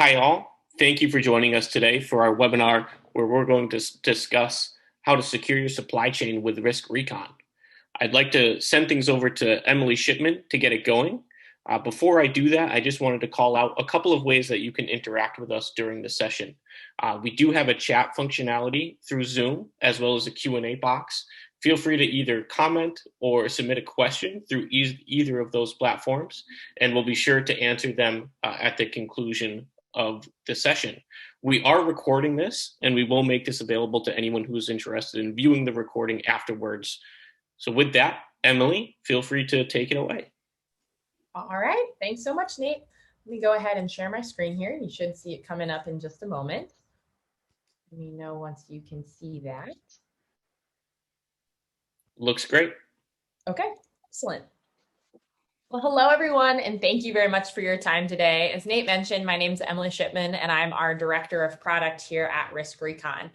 Hi, all. Thank you for joining us today for our webinar where we're going to discuss how to secure your supply chain with RiskRecon. I'd like to send things over to Emily Shipman to get it going. Before I do that, I just wanted to call out a couple of ways that you can interact with us during the session. We do have a chat functionality through Zoom, as well as a Q&A box. Feel free to either comment or submit a question through either of those platforms, and we'll be sure to answer them at the conclusion of the session. We are recording this, and we will make this available to anyone who is interested in viewing the recording afterwards. So with that, Emily, feel free to take it away. All right, thanks so much, Nate. Let me go ahead and share my screen here. You should see it coming up in just a moment. Let me know once you can see that. Looks great. Okay, excellent. Well, hello, everyone, and thank you very much for your time today. As Nate mentioned, my name is Emily Shipman, and I'm our Director of Product here at RiskRecon.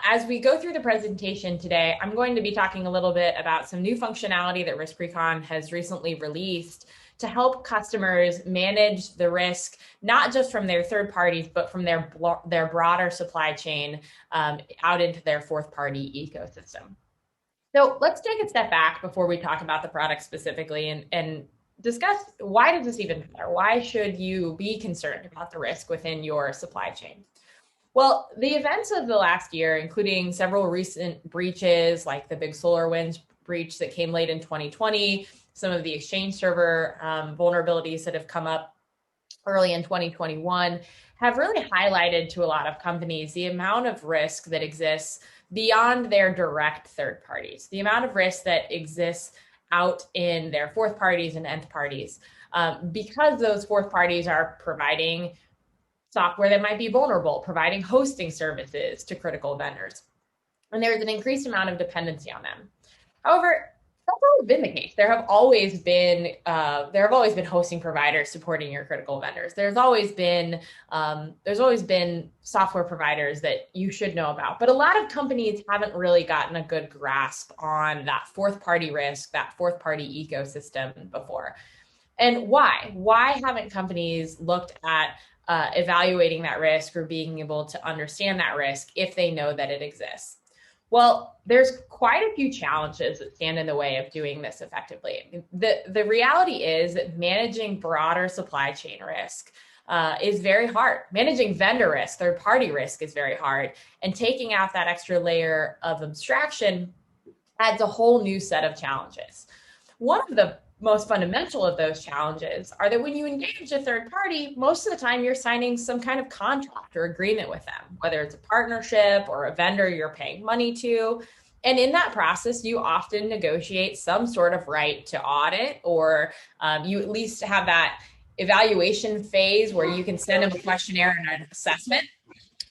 As we go through the presentation today, I'm going to be talking a little bit about some new functionality that RiskRecon has recently released to help customers manage the risk, not just from their third parties, but from their broader supply chain out into their fourth party ecosystem. So let's take a step back before we talk about the product specifically and discuss why does this even matter? Why should you be concerned about the risk within your supply chain? Well, the events of the last year, including several recent breaches like the big SolarWinds breach that came late in 2020, some of the Exchange server vulnerabilities that have come up early in 2021, have really highlighted to a lot of companies the amount of risk that exists beyond their direct third parties, the amount of risk that exists out in their fourth parties and nth parties, because those fourth parties are providing software that might be vulnerable, providing hosting services to critical vendors. And there's an increased amount of dependency on them. However, that's always been the case. There have always been hosting providers supporting your critical vendors. There's always been software providers that you should know about. But a lot of companies haven't really gotten a good grasp on that fourth party risk, that fourth party ecosystem before. And why? Why haven't companies looked at evaluating that risk or being able to understand that risk if they know that it exists? Well, there's quite a few challenges that stand in the way of doing this effectively. The reality is that managing broader supply chain risk is very hard. Managing vendor risk, third-party risk is very hard. And taking out that extra layer of abstraction adds a whole new set of challenges. One of the most fundamental of those challenges are that when you engage a third party, most of the time you're signing some kind of contract or agreement with them, whether it's a partnership or a vendor you're paying money to. And in that process, you often negotiate some sort of right to audit, or you at least have that evaluation phase where you can send them a questionnaire and an assessment.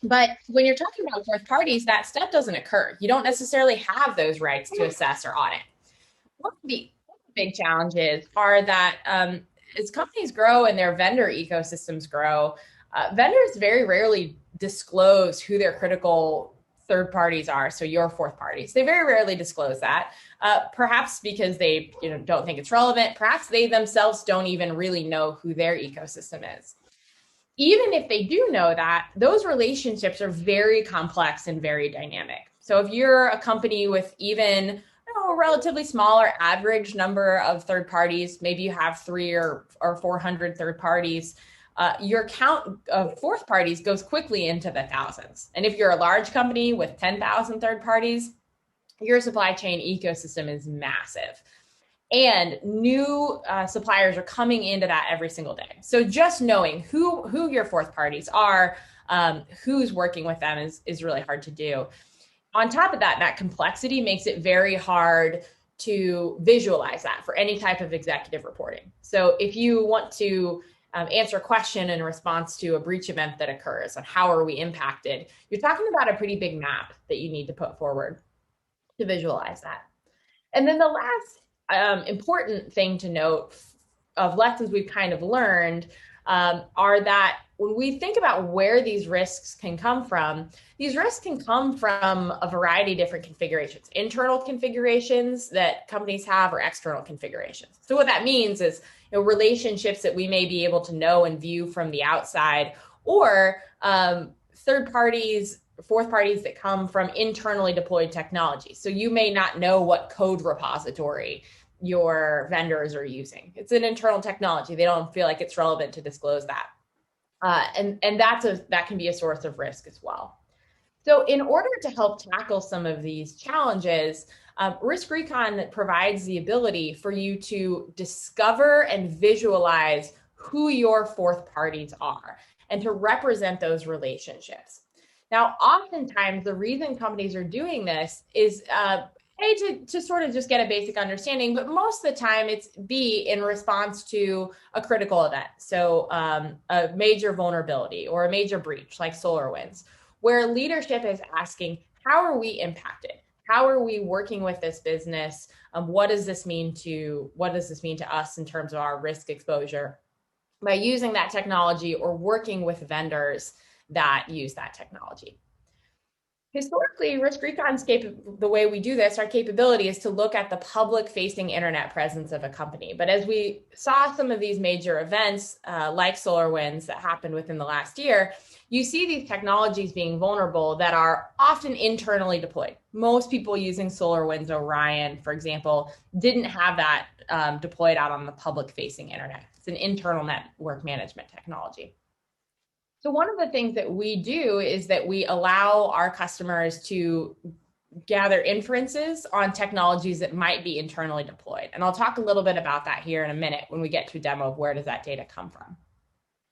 But when you're talking about fourth parties, that step doesn't occur. You don't necessarily have those rights to assess or audit. One of the big challenges are that as companies grow and their vendor ecosystems grow, vendors very rarely disclose who their critical third parties are. So your fourth parties, they very rarely disclose that, perhaps because they don't think it's relevant. Perhaps they themselves don't even really know who their ecosystem is. Even if they do know that, those relationships are very complex and very dynamic. So if you're a company with even a relatively small or average number of third parties, maybe you have 300 or 400 third parties, your count of fourth parties goes quickly into the thousands. And if you're a large company with 10,000 third parties, your supply chain ecosystem is massive. And new suppliers are coming into that every single day. So just knowing who your fourth parties are, who's working with them is really hard to do. On top of that, that complexity makes it very hard to visualize that for any type of executive reporting. So if you want to answer a question in response to a breach event that occurs on how are we impacted, you're talking about a pretty big map that you need to put forward to visualize that. And then the last important thing to note of lessons we've kind of learned are that when we think about where these risks can come from, these risks can come from a variety of different configurations, internal configurations that companies have or external configurations. So what that means is relationships that we may be able to know and view from the outside, or third parties, fourth parties that come from internally deployed technology. So you may not know what code repository your vendors are using. It's an internal technology. They don't feel like it's relevant to disclose that. And that can be a source of risk as well. So in order to help tackle some of these challenges, RiskRecon provides the ability for you to discover and visualize who your fourth parties are and to represent those relationships. Now, oftentimes, the reason companies are doing this is to sort of just get a basic understanding, but most of the time it's B, in response to a critical event. So a major vulnerability or a major breach like SolarWinds, where leadership is asking, how are we impacted? How are we working with this business? What does this mean to us in terms of our risk exposure by using that technology or working with vendors that use that technology? Historically, RiskRecon's the way we do this, our capability is to look at the public-facing internet presence of a company. But as we saw some of these major events, like SolarWinds that happened within the last year, you see these technologies being vulnerable that are often internally deployed. Most people using SolarWinds Orion, for example, didn't have that deployed out on the public-facing internet. It's an internal network management technology. So one of the things that we do is that we allow our customers to gather inferences on technologies that might be internally deployed. And I'll talk a little bit about that here in a minute when we get to a demo of where does that data come from.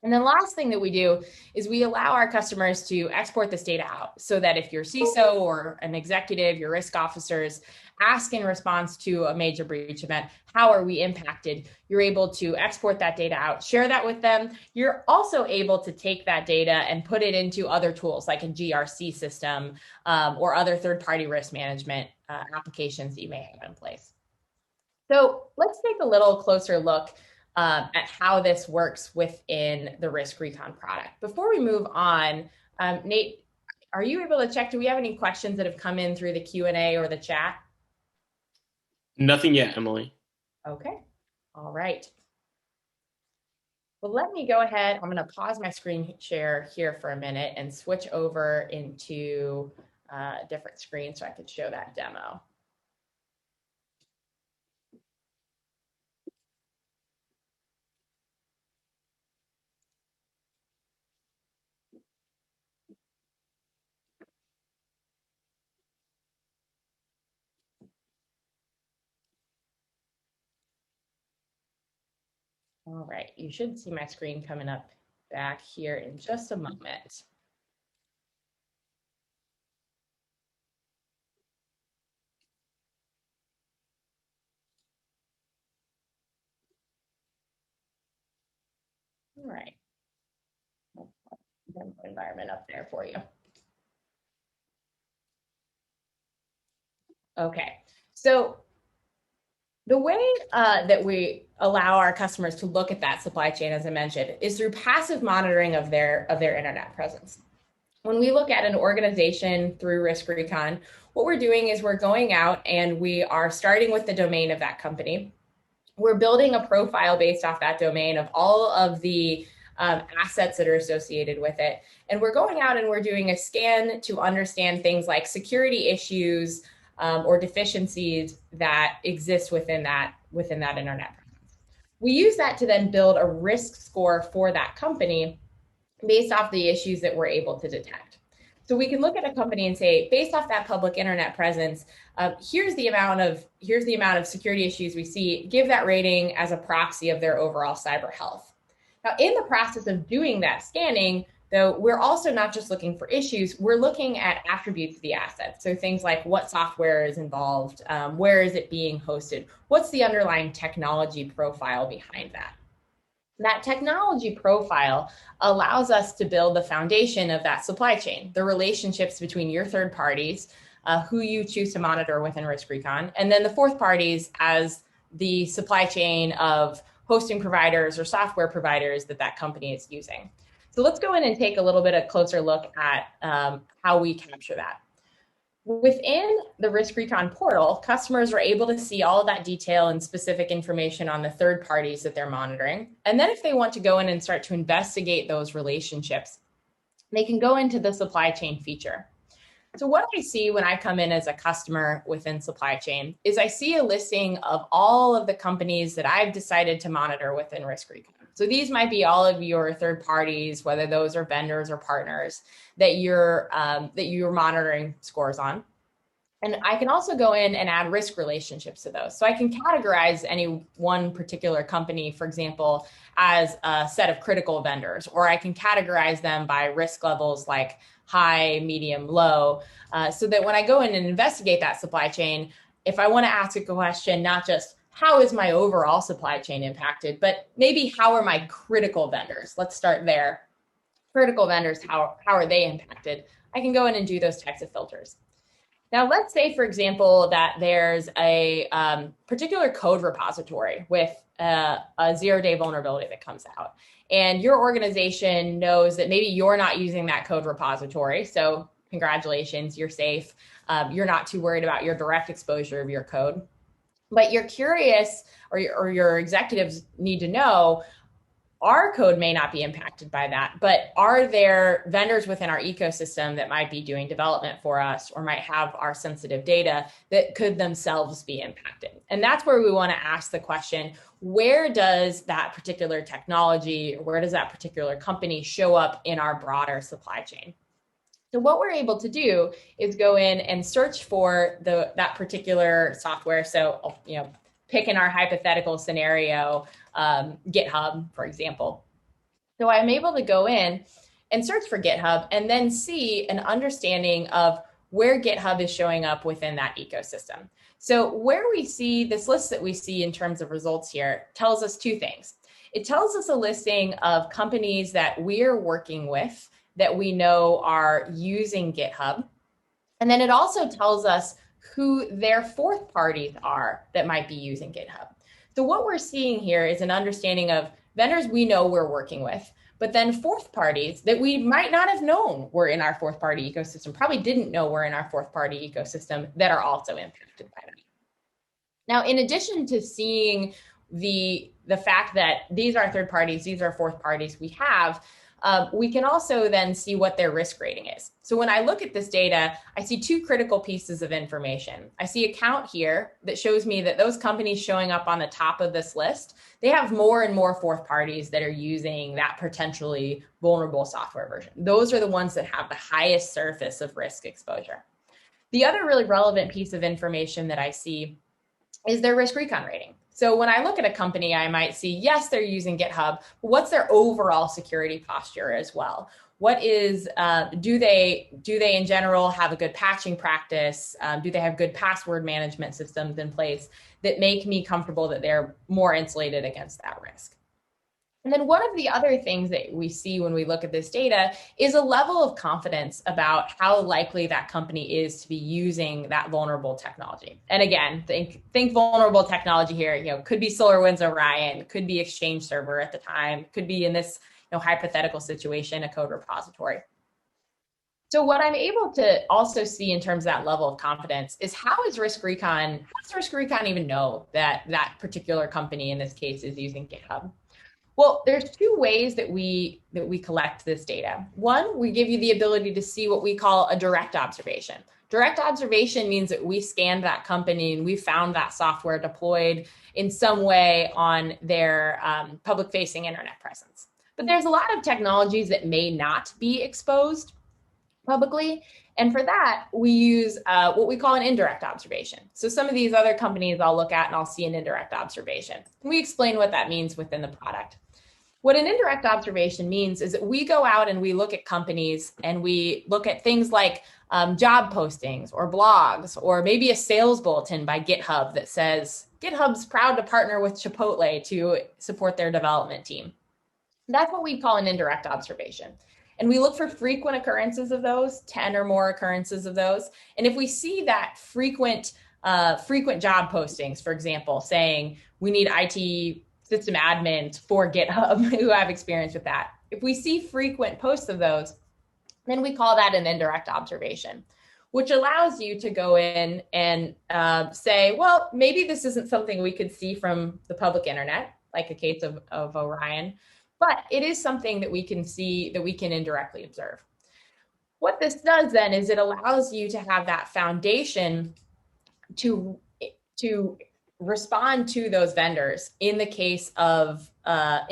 And the last thing that we do is we allow our customers to export this data out so that if your CISO or an executive, your risk officers ask in response to a major breach event, how are we impacted? You're able to export that data out, share that with them. You're also able to take that data and put it into other tools like a GRC system or other third-party risk management applications that you may have in place. So let's take a little closer look at how this works within the RiskRecon product. Before we move on, Nate, are you able to check, do we have any questions that have come in through the Q&A or the chat? Nothing yet, Emily. Okay, all right. Well, let me go ahead. I'm going to pause my screen share here for a minute and switch over into a different screen so I could show that demo. All right, you should see my screen coming up back here in just a moment. All right, environment up there for you. Okay, so the way that we allow our customers to look at that supply chain, as I mentioned, is through passive monitoring of their internet presence. When we look at an organization through RiskRecon, what we're doing is we're going out and we are starting with the domain of that company. We're building a profile based off that domain of all of the assets that are associated with it. And we're going out and we're doing a scan to understand things like security issues or deficiencies that exist within that internet presence. We use that to then build a risk score for that company based off the issues that we're able to detect. So we can look at a company and say, based off that public internet presence, here's the amount of security issues we see. Give that rating as a proxy of their overall cyber health. Now, in the process of doing that scanning, though, we're also not just looking for issues. We're looking at attributes of the asset. So things like what software is involved, where is it being hosted, what's the underlying technology profile behind that. That technology profile allows us to build the foundation of that supply chain, the relationships between your third parties, who you choose to monitor within RiskRecon, and then the fourth parties as the supply chain of hosting providers or software providers that company is using. So let's go in and take a little bit of closer look at how we capture that. Within the RiskRecon portal, customers are able to see all of that detail and specific information on the third parties that they're monitoring. And then if they want to go in and start to investigate those relationships, they can go into the supply chain feature. So what I see when I come in as a customer within supply chain is I see a listing of all of the companies that I've decided to monitor within RiskRecon. So these might be all of your third parties, whether those are vendors or partners that you're monitoring scores on. And I can also go in and add risk relationships to those. So I can categorize any one particular company, for example, as a set of critical vendors, or I can categorize them by risk levels like high, medium, low, so that when I go in and investigate that supply chain, if I want to ask a question, not just how is my overall supply chain impacted, but maybe how are my critical vendors? Let's start there. Critical vendors, how are they impacted? I can go in and do those types of filters. Now, let's say, for example, that there's a particular code repository with a zero-day vulnerability that comes out. And your organization knows that maybe you're not using that code repository. So congratulations, you're safe. You're not too worried about your direct exposure of your code. But you're curious, or your executives need to know, our code may not be impacted by that, but are there vendors within our ecosystem that might be doing development for us or might have our sensitive data that could themselves be impacted? And that's where we want to ask the question, where does that particular technology, where does that particular company show up in our broader supply chain? So what we're able to do is go in and search for that particular software. So, pick in our hypothetical scenario, GitHub, for example. So I'm able to go in and search for GitHub and then see an understanding of where GitHub is showing up within that ecosystem. So where we see this list that we see in terms of results here tells us two things. It tells us a listing of companies that we're working with that we know are using GitHub. And then it also tells us who their fourth parties are that might be using GitHub. So what we're seeing here is an understanding of vendors we know we're working with, but then fourth parties that we might not have known were in our fourth party ecosystem, probably didn't know were in our fourth party ecosystem that are also impacted by that. Now, in addition to seeing the fact that these are third parties, these are fourth parties we have, we can also then see what their risk rating is. So when I look at this data, I see two critical pieces of information. I see a count here that shows me that those companies showing up on the top of this list, they have more and more fourth parties that are using that potentially vulnerable software version. Those are the ones that have the highest surface of risk exposure. The other really relevant piece of information that I see is their RiskRecon rating. So when I look at a company, I might see, yes, they're using GitHub, but what's their overall security posture as well? What is, do they in general have a good patching practice? Do they have good password management systems in place that make me comfortable that they're more insulated against that risk? And then one of the other things that we see when we look at this data is a level of confidence about how likely that company is to be using that vulnerable technology. And again, think vulnerable technology here, could be SolarWinds Orion, could be Exchange Server at the time, could be in this hypothetical situation, a code repository. So what I'm able to also see in terms of that level of confidence is how does RiskRecon even know that that particular company in this case is using GitHub? Well, there's two ways that we collect this data. One, we give you the ability to see what we call a direct observation. Direct observation means that we scanned that company and we found that software deployed in some way on their public-facing internet presence. But there's a lot of technologies that may not be exposed publicly. And for that, we use what we call an indirect observation. So some of these other companies I'll look at and I'll see an indirect observation. We explain what that means within the product. What an indirect observation means is that we go out and we look at companies and we look at things like job postings or blogs, or maybe a sales bulletin by GitHub that says, GitHub's proud to partner with Chipotle to support their development team. That's what we call an indirect observation. And we look for frequent occurrences of those, 10 or more occurrences of those. And if we see that frequent job postings, for example, saying we need IT system admins for GitHub who have experience with that, if we see frequent posts of those, then we call that an indirect observation. which allows you to go in and say, well, maybe this isn't something we could see from the public internet, like a case of Orion, but it is something that we can see, that we can indirectly observe. What this does then is it allows you to have that foundation to respond to those vendors in the case of a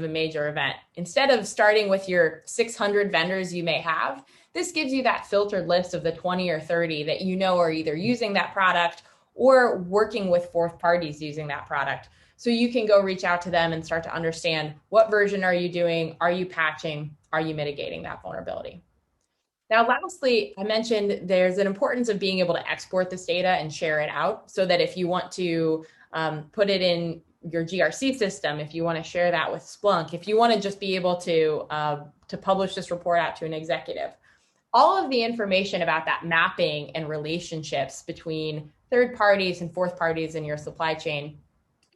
major event. Instead of starting with your 600 vendors you may have, this gives you that filtered list of the 20 or 30 that you know are either using that product or working with fourth parties using that product. So you can go reach out to them and start to understand, what version are you doing? Are you patching? Are you mitigating that vulnerability? Now, lastly, I mentioned there's an importance of being able to export this data and share it out, so that if you want to put it in your GRC system, if you want to share that with Splunk, if you want to just be able to publish this report out to an executive, all of the information about that mapping and relationships between third parties and fourth parties in your supply chain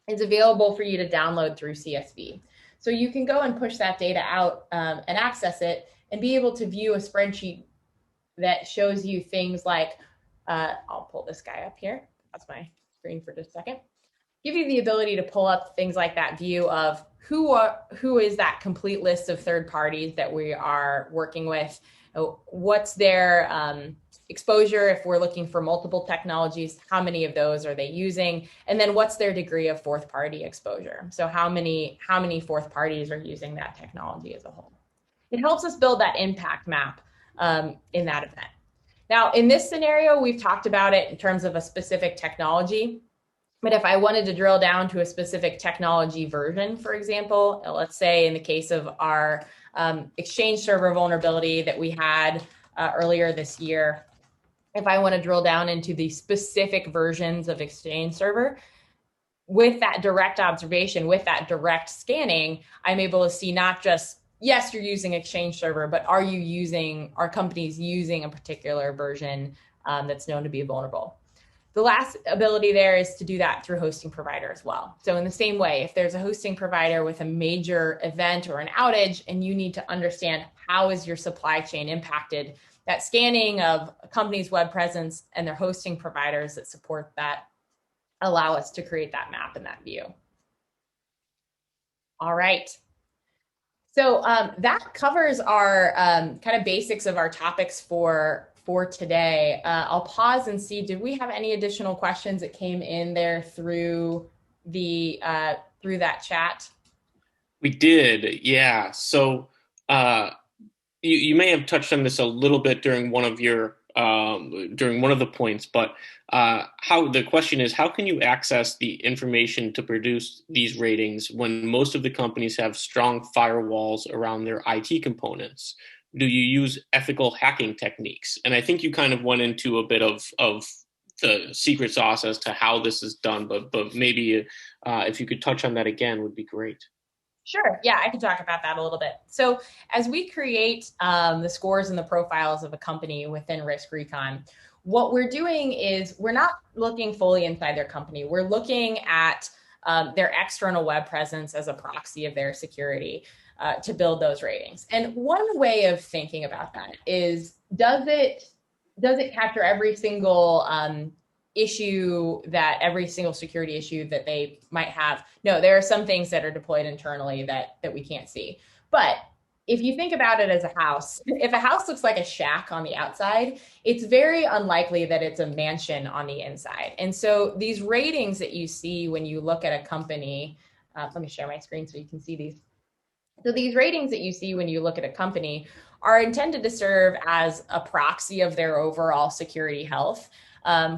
is available for you to download through CSV. So you can go and push that data out and access it, and be able to view a spreadsheet that shows you things like, I'll pull this guy up here. That's my screen for just a second. Give you the ability to pull up things like that view of who is that complete list of third parties that we are working with, what's their exposure if we're looking for multiple technologies, how many of those are they using, and then what's their degree of fourth party exposure. So how many fourth parties are using that technology as a whole. It helps us build that impact map in that event. Now, in this scenario, we've talked about it in terms of a specific technology, but if I wanted to drill down to a specific technology version, for example, let's say in the case of our Exchange server vulnerability that we had earlier this year, if I want to drill down into the specific versions of Exchange server, with that direct observation, with that direct scanning, I'm able to see not just, yes, you're using Exchange server, but are companies using a particular version that's known to be vulnerable? The last ability there is to do that through hosting provider as well. So in the same way, if there's a hosting provider with a major event or an outage, and you need to understand how is your supply chain impacted, that scanning of a company's web presence and their hosting providers that support that allow us to create that map and that view. All right. So that covers our kind of basics of our topics for today. I'll pause and see, did we have any additional questions that came in there through that chat? We did, yeah. So you may have touched on this a little bit during one of the points, but the question is, how can you access the information to produce these ratings when most of the companies have strong firewalls around their IT components? Do you use ethical hacking techniques? And I think you kind of went into a bit of the secret sauce as to how this is done, but maybe if you could touch on that again would be great. Sure. Yeah, I can talk about that a little bit. So as we create the scores and the profiles of a company within RiskRecon, what we're doing is we're not looking fully inside their company. We're looking at their external web presence as a proxy of their security to build those ratings. And one way of thinking about that is, does it capture every single every single security issue that they might have? No, there are some things that are deployed internally that we can't see. But if you think about it as a house, if a house looks like a shack on the outside, it's very unlikely that it's a mansion on the inside. And so these ratings that you see when you look at a company, let me share my screen so you can see these. So these ratings that you see when you look at a company are intended to serve as a proxy of their overall security health,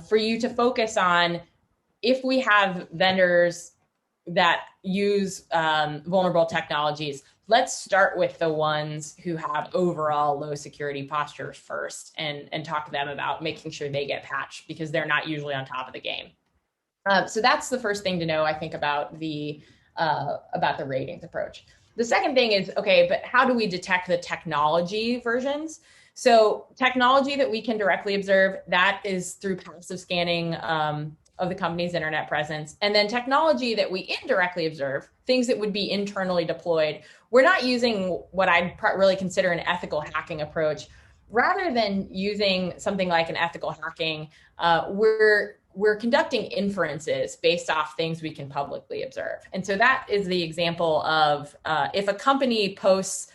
for you to focus on. If we have vendors that use vulnerable technologies, let's start with the ones who have overall low security postures first, and talk to them about making sure they get patched, because they're not usually on top of the game. So that's the first thing to know, I think, about the ratings approach. The second thing is, okay, but how do we detect the technology versions? So technology that we can directly observe, that is through passive scanning of the company's internet presence. And then technology that we indirectly observe, things that would be internally deployed. We're not using what I'd really consider an ethical hacking approach. rather than using something like an ethical hacking, we're conducting inferences based off things we can publicly observe. And so that is the example of if a company posts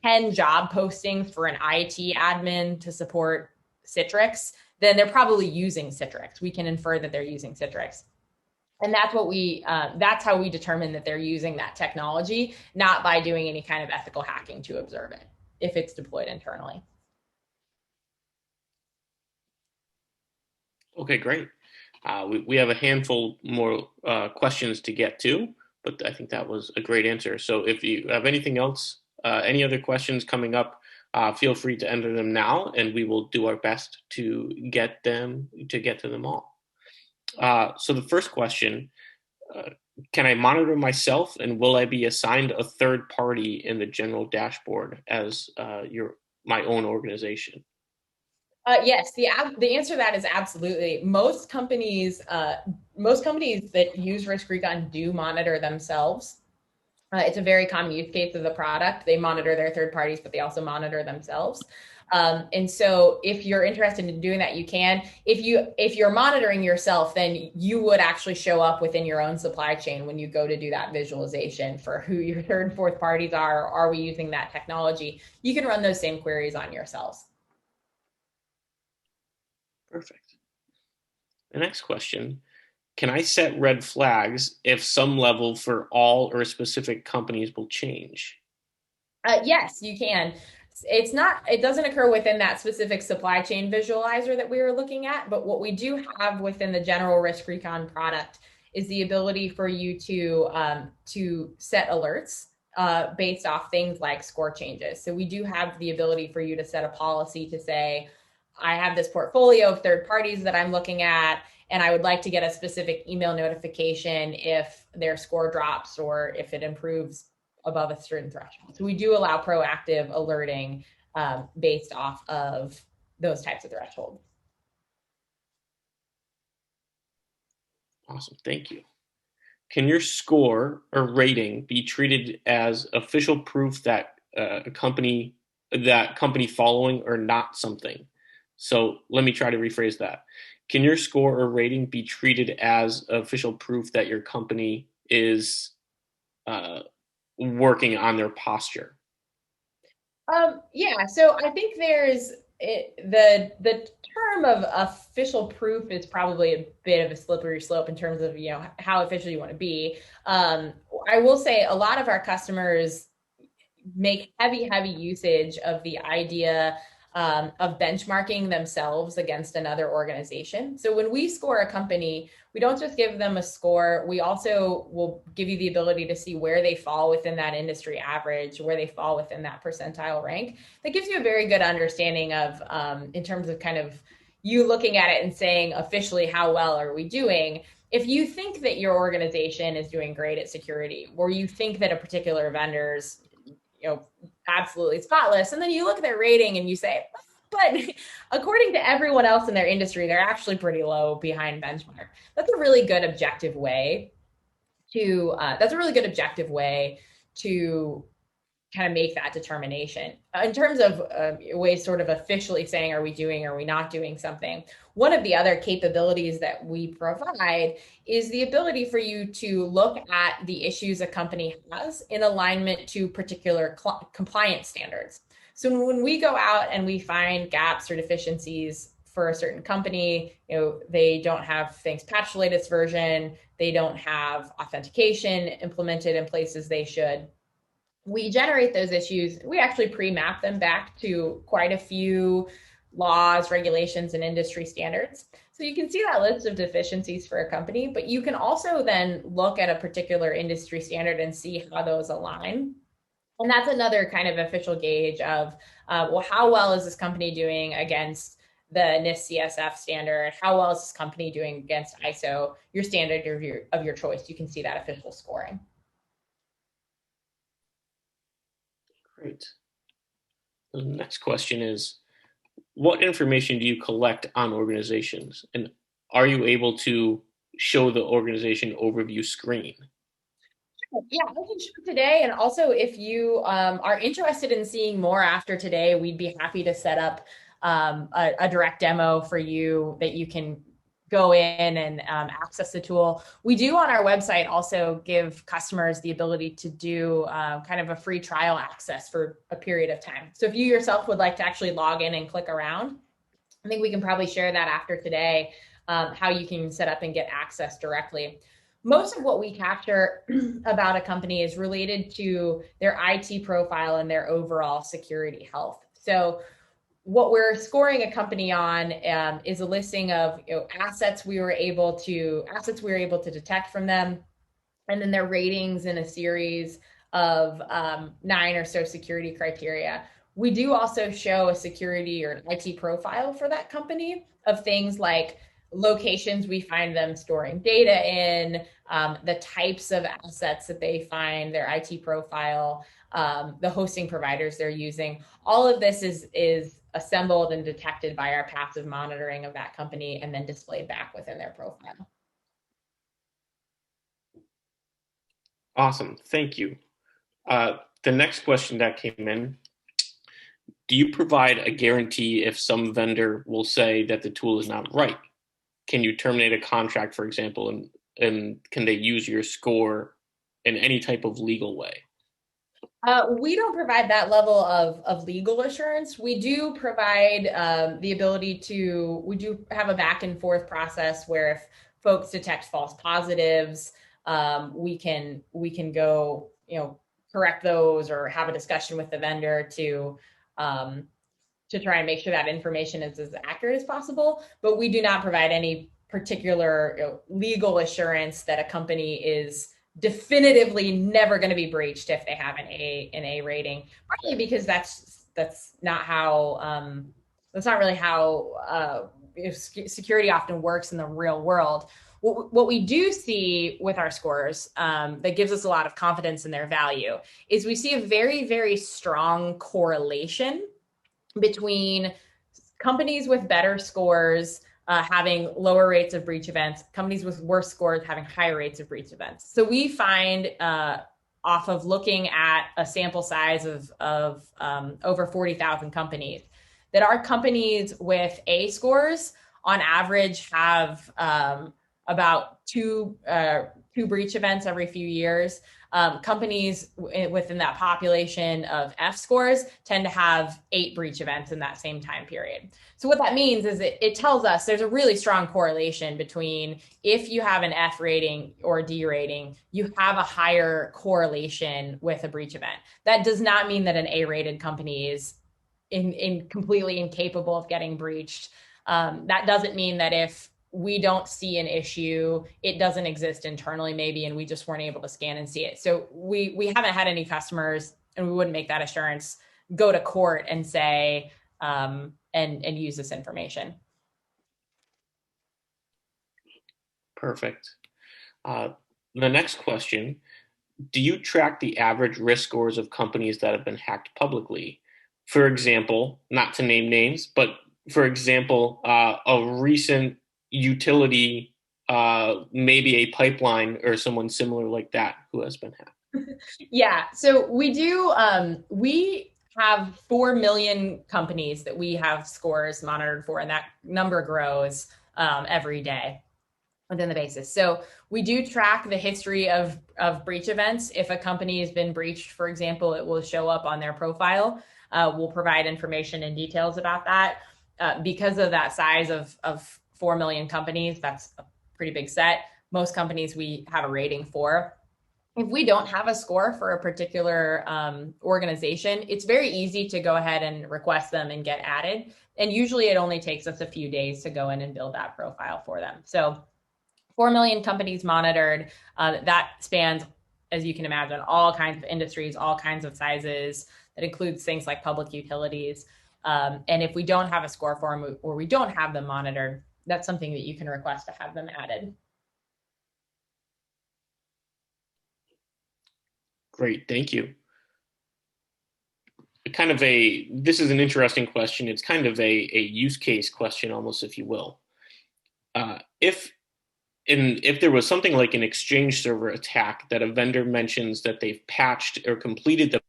10 job postings for an IT admin to support Citrix, then they're probably using Citrix. We can infer that they're using Citrix. And that's how we determine that they're using that technology, not by doing any kind of ethical hacking to observe it, if it's deployed internally. Okay, great. We have a handful more questions to get to, but I think that was a great answer. So if you have anything else, any other questions coming up, feel free to enter them now, and we will do our best to get to them all. So the first question, can I monitor myself, and will I be assigned a third party in the general dashboard as my own organization? Yes, the answer to that is absolutely. Most companies that use RiskRecon do monitor themselves. It's a very common use case of the product. They monitor their third parties, but they also monitor themselves. And so if you're interested in doing that, you can. If you're monitoring yourself, then you would actually show up within your own supply chain when you go to do that visualization for who your third and fourth parties are. Are we using that technology? You can run those same queries on yourselves. Perfect. The next question, can I set red flags if some level for all or specific companies will change? Yes, you can. It doesn't occur within that specific supply chain visualizer that we were looking at, but what we do have within the general RiskRecon product is the ability for you to set alerts based off things like score changes. So we do have the ability for you to set a policy to say, I have this portfolio of third parties that I'm looking at, and I would like to get a specific email notification if their score drops or if it improves above a certain threshold. So we do allow proactive alerting based off of those types of thresholds. Awesome, thank you. Can your score or rating be treated as official proof that company following or not something? So let me try to rephrase that. Can your score or rating be treated as official proof that your company is working on their posture? Yeah, so I think the term of official proof is probably a bit of a slippery slope in terms of how official you want to be. I will say a lot of our customers make heavy usage of the idea of benchmarking themselves against another organization. So when we score a company, we don't just give them a score. We also will give you the ability to see where they fall within that industry average, where they fall within that percentile rank. That gives you a very good understanding of, in terms of kind of you looking at it and saying officially, how well are we doing? If you think that your organization is doing great at security, or you think that a particular vendor's absolutely spotless, and then you look at their rating and you say, but according to everyone else in their industry, they're actually pretty low behind benchmark. That's a really good objective way to kind of make that determination. In terms of ways sort of officially saying, are we doing, are we not doing something? One of the other capabilities that we provide is the ability for you to look at the issues a company has in alignment to particular compliance standards. So when we go out and we find gaps or deficiencies for a certain company, they don't have things patched the latest version, they don't have authentication implemented in places they should. We generate those issues. We actually pre-map them back to quite a few laws, regulations, and industry standards. So you can see that list of deficiencies for a company, but you can also then look at a particular industry standard and see how those align. And that's another kind of official gauge of, well, how well is this company doing against the NIST CSF standard? How well is this company doing against ISO, your standard of your choice? You can see that official scoring. Great. The next question is, what information do you collect on organizations? And are you able to show the organization overview screen? Yeah, I can show today. And also, if you are interested in seeing more after today, we'd be happy to set up a direct demo for you that you can go in and access the tool. We do on our website also give customers the ability to do kind of a free trial access for a period of time. So if you yourself would like to actually log in and click around, I think we can probably share that after today, how you can set up and get access directly. Most of what we capture about a company is related to their IT profile and their overall security health. So what we're scoring a company on is a listing of assets we were able to detect from them, and then their ratings in a series of 9 or so security criteria. We do also show a security or an IT profile for that company of things like locations we find them storing data in, the types of assets that they find, their IT profile, the hosting providers they're using. All of this is assembled and detected by our passive monitoring of that company and then displayed back within their profile. Awesome, thank you. The next question that came in: do you provide a guarantee if some vendor will say that the tool is not right? Can you terminate a contract, for example, and can they use your score in any type of legal way? We don't provide that level of legal assurance. We do provide the ability to, we do have a back and forth process where if folks detect false positives, we can go, correct those or have a discussion with the vendor to try and make sure that information is as accurate as possible. But we do not provide any particular legal assurance that a company is definitively never going to be breached if they have an A rating. Partly because that's not how that's not really how security often works in the real world. What we do see with our scores that gives us a lot of confidence in their value is we see a very, very strong correlation between companies with better scores having lower rates of breach events, companies with worse scores having higher rates of breach events. So we find off of looking at a sample size of over 40,000 companies that our companies with A scores on average have about two breach events every few years. Companies within that population of F scores tend to have 8 breach events in that same time period. So what that means is it tells us there's a really strong correlation between if you have an F rating or a D rating, you have a higher correlation with a breach event. That does not mean that an A-rated company is completely incapable of getting breached. That doesn't mean that if we don't see an issue, it doesn't exist internally maybe, and we just weren't able to scan and see it. So we haven't had any customers, and we wouldn't make that assurance, go to court and say, and use this information. Perfect. The next question: do you track the average risk scores of companies that have been hacked publicly? For example, not to name names, but for example, a recent utility, maybe a pipeline or someone similar like that who has been hacked. Yeah, so we do. We have 4 million companies that we have scores monitored for, and that number grows every day within the basis. So we do track the history of breach events. If a company has been breached, for example, it will show up on their profile. We'll provide information and details about that. Because of that size of 4 million companies, that's a pretty big set. Most companies we have a rating for. If we don't have a score for a particular organization, it's very easy to go ahead and request them and get added. And usually it only takes us a few days to go in and build that profile for them. So 4 million companies monitored. That spans, as you can imagine, all kinds of industries, all kinds of sizes. That includes things like public utilities. And if we don't have a score for them or we don't have them monitored, that's something that you can request to have them added. Great, thank you. This is an interesting question. It's kind of a use case question almost, if you will. If And if there was something like an Exchange server attack that a vendor mentions that they've patched or completed the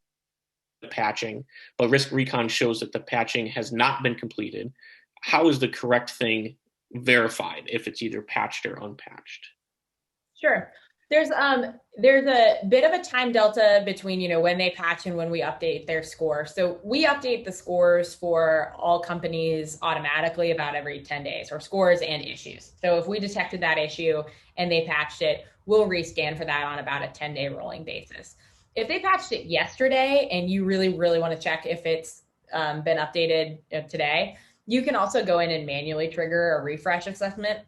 patching, but RiskRecon shows that the patching has not been completed, how is the correct thing verified if it's either patched or unpatched? Sure. There's a bit of a time delta between, when they patch and when we update their score. So we update the scores for all companies automatically about every 10 days, or scores and issues. So if we detected that issue and they patched it, we'll rescan for that on about a 10-day rolling basis. If they patched it yesterday and you really, really want to check if it's been updated today, you can also go in and manually trigger a refresh assessment,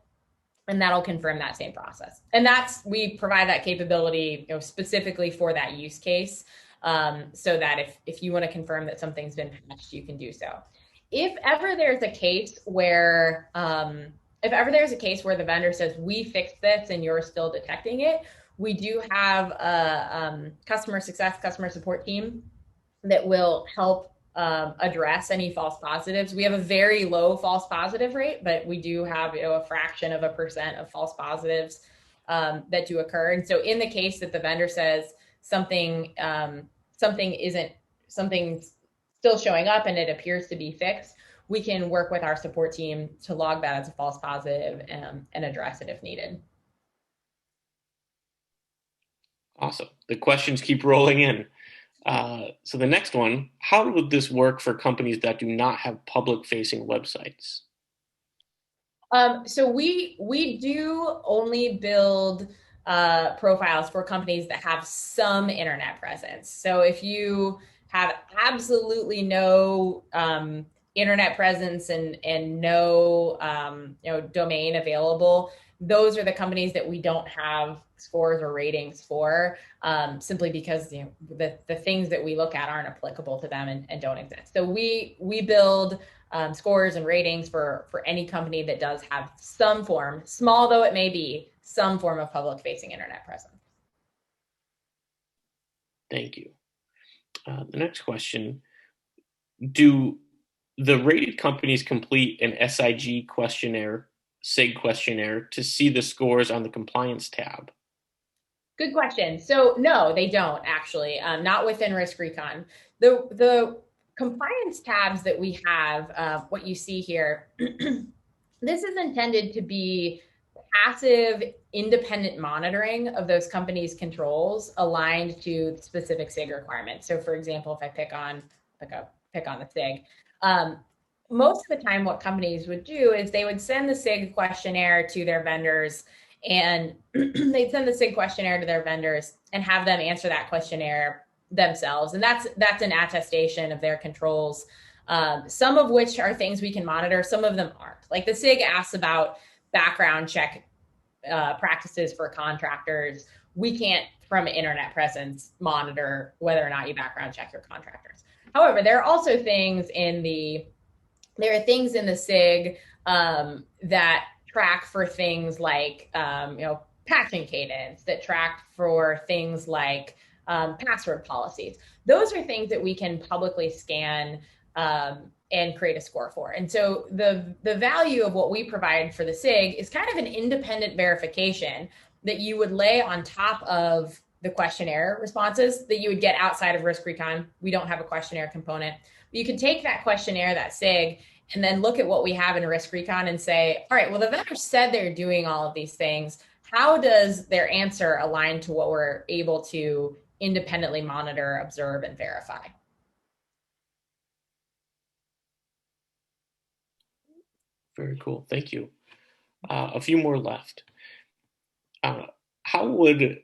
and that'll confirm that same process. And we provide that capability, specifically for that use case, so that if you want to confirm that something's been patched, you can do so. If ever there's a case where the vendor says we fixed this and you're still detecting it, we do have a customer support team that will help address any false positives. We have a very low false positive rate, but we do have a fraction of a percent of false positives that do occur. And so in the case that the vendor says something's still showing up and it appears to be fixed, we can work with our support team to log that as a false positive and address it if needed. Awesome. The questions keep rolling in. So the next one, how would this work for companies that do not have public-facing websites? So we do only build profiles for companies that have some internet presence. So if you have absolutely no internet presence and no domain available, those are the companies that we don't have scores or ratings for, simply because the things that we look at aren't applicable to them and don't exist. So we build scores and ratings for any company that does have some form, small though it may be, some form of public-facing internet presence. Thank you. The next question, do the rated companies complete an SIG questionnaire, SIG questionnaire, to see the scores on the compliance tab? Good question. So no, they don't actually, not within RiskRecon. The compliance tabs that we have, what you see here, this is intended to be passive, independent monitoring of those companies' controls aligned to specific SIG requirements. So for example, if I pick on the SIG, most of the time what companies would do is they would send the SIG questionnaire to their vendors, and they'd send the SIG questionnaire to their vendors and have them answer that questionnaire themselves. And that's an attestation of their controls, some of which are things we can monitor, some of them aren't. Like the SIG asks about background check practices for contractors. We can't, from internet presence, monitor whether or not you background check your contractors. However, there are also things in the SIG that track for things like patching cadence, that track for things like password policies. Those are things that we can publicly scan and create a score for. And so the value of what we provide for the SIG is kind of an independent verification that you would lay on top of the questionnaire responses that you would get outside of RiskRecon. We don't have a questionnaire component. You can take that questionnaire, that SIG, and then look at what we have in RiskRecon and say, all right, well, the vendor said they're doing all of these things. How does their answer align to what we're able to independently monitor, observe, and verify? Very cool. Thank you. A few more left. How would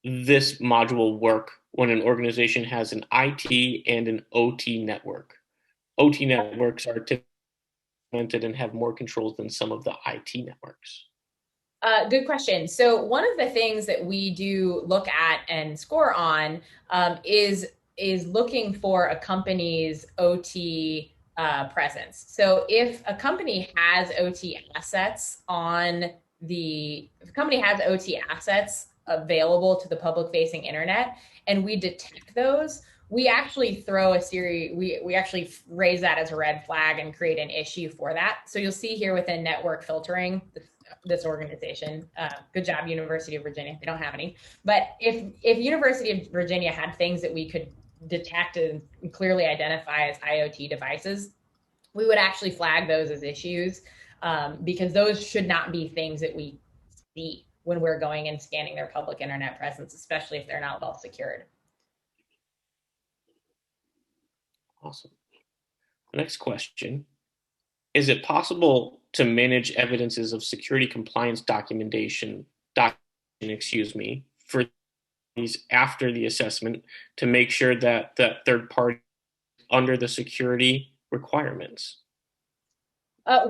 this module work when an organization has an IT and an OT network? OT networks are implemented and have more controls than some of the IT networks. Good question. So one of the things that we do look at and score on is looking for a company's OT presence. So if a company has OT assets available to the public-facing internet, and we detect those, we actually throw a series, we actually raise that as a red flag and create an issue for that. So you'll see here within network filtering, this organization. Good job, University of Virginia. They don't have any. But if University of Virginia had things that we could detect and clearly identify as IoT devices, we would actually flag those as issues, because those should not be things that we see when we're going and scanning their public internet presence, especially if they're not well secured. Awesome. The next question: is it possible to manage evidences of security compliance documentation, for these after the assessment to make sure that that third party under the security requirements?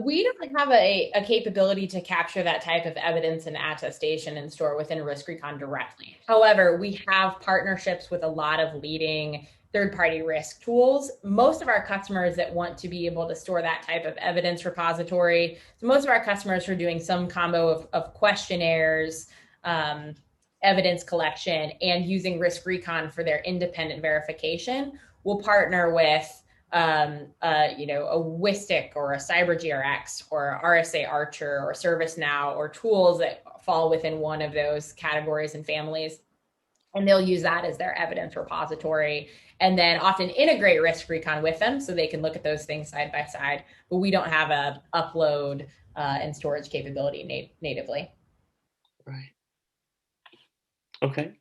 We don't have a capability to capture that type of evidence and attestation and store within RiskRecon directly. However, we have partnerships with a lot of leading third-party risk tools. Most of our customers that want to be able to store that type of evidence repository, so most of our customers are doing some combo of questionnaires, evidence collection, and using RiskRecon for their independent verification, will partner with a Wistic or a CyberGRX or RSA Archer or ServiceNow or tools that fall within one of those categories and families. And they'll use that as their evidence repository, and then often integrate RiskRecon with them so they can look at those things side by side. But we don't have a upload and storage capability natively. Right. Okay.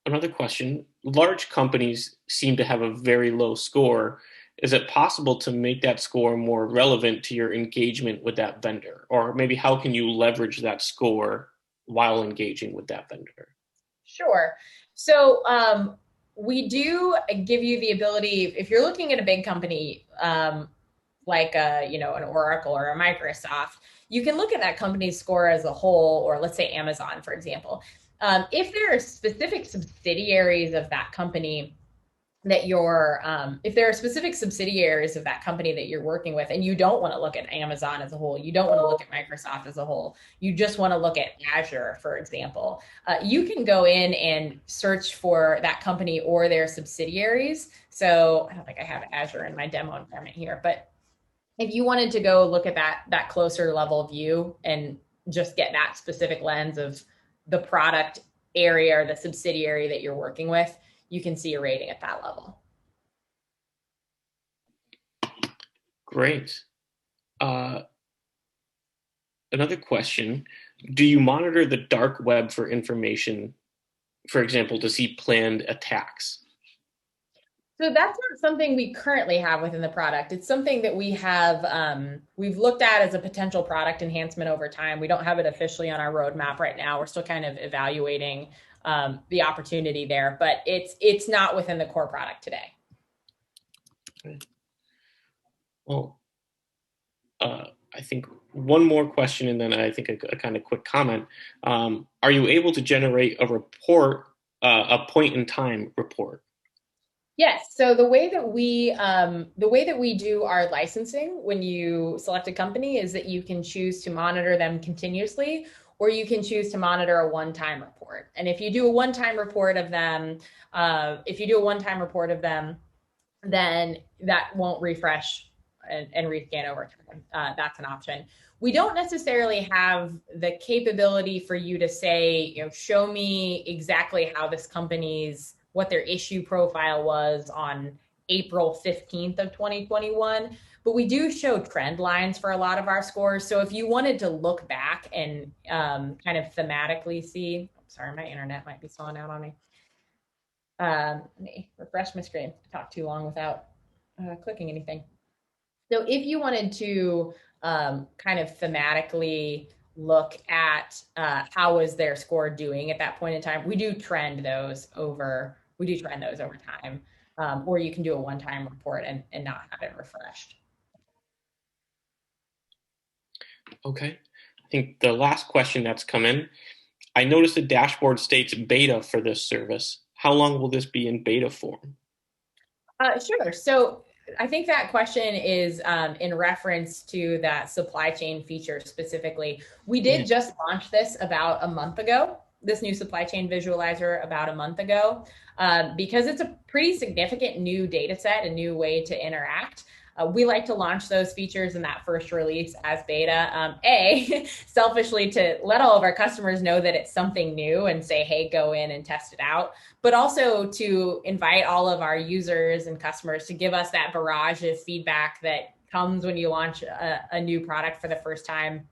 Another question: large companies seem to have a very low score. Is it possible to make that score more relevant to your engagement with that vendor? Or maybe how can you leverage that score while engaging with that vendor? Sure. So we do give you the ability, if you're looking at a big company, like an Oracle or a Microsoft, you can look at that company's score as a whole, or let's say Amazon, for example. If there are specific subsidiaries of that company that if there are specific subsidiaries of that company that you're working with, and you don't want to look at Amazon as a whole, you don't want to look at Microsoft as a whole, you just want to look at Azure, for example, you can go in and search for that company or their subsidiaries. So I don't think I have Azure in my demo environment here, but if you wanted to go look at that closer level view and just get that specific lens of the product area or the subsidiary that you're working with, you can see a rating at that level. Great. Another question: do you monitor the dark web for information, for example, to see planned attacks? So that's not something we currently have within the product. It's something that we have, we've looked at as a potential product enhancement over time. We don't have it officially on our roadmap right now. We're still kind of evaluating the opportunity there, but it's not within the core product today. Okay. Well, I think one more question, and then I think a kind of quick comment. Are you able to generate a report, a point in time report? Yes. So the way that we do our licensing when you select a company is that you can choose to monitor them continuously, or you can choose to monitor a one-time report. And if you do a one-time report of them, then that won't refresh and rescan over time. That's an option. We don't necessarily have the capability for you to say, show me exactly how this what their issue profile was on April 15th of 2021, but we do show trend lines for a lot of our scores. So if you wanted to look back and kind of thematically see, sorry, my internet might be slowing out on me. Let me refresh my screen. I talked too long without clicking anything. So if you wanted to kind of thematically look at how is their score doing at that point in time, we do trend those over time, or you can do a one-time report and not have it refreshed. Okay. I think the last question that's come in, I noticed the dashboard states beta for this service. How long will this be in beta form? Sure. So I think that question is in reference to that supply chain feature specifically. We did just launch this about a month ago, this new supply chain visualizer about a month ago, because it's a pretty significant new data set, a new way to interact. We like to launch those features in that first release as beta. Selfishly to let all of our customers know that it's something new and say, hey, go in and test it out, but also to invite all of our users and customers to give us that barrage of feedback that comes when you launch a new product for the first time.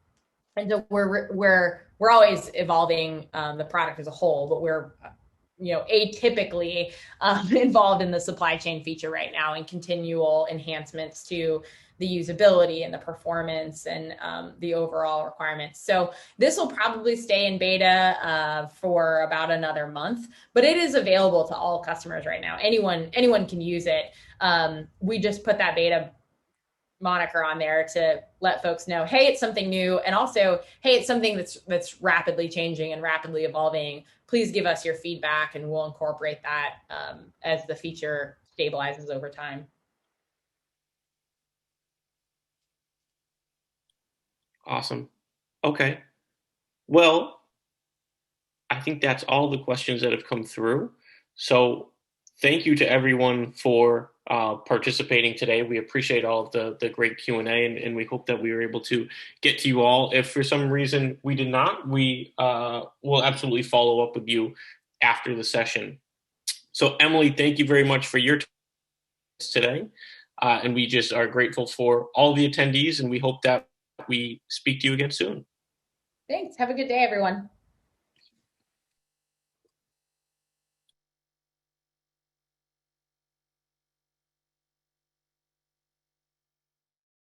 And so we're always evolving the product as a whole, but we're atypically involved in the supply chain feature right now and continual enhancements to the usability and the performance and the overall requirements. So this will probably stay in beta for about another month, but it is available to all customers right now. Anyone can use it. We just put that beta moniker on there to let folks know, hey, it's something new, and also, hey, it's something that's rapidly changing and rapidly evolving. Please give us your feedback, and we'll incorporate that as the feature stabilizes over time. Awesome. Okay. Well, I think that's all the questions that have come through. So thank you to everyone for participating today. We appreciate all of the great Q&A, and we hope that we were able to get to you all. If for some reason we did not, we will absolutely follow up with you after the session. So Emily, thank you very much for your time today. And we just are grateful for all the attendees, and we hope that we speak to you again soon. Thanks. Have a good day, everyone.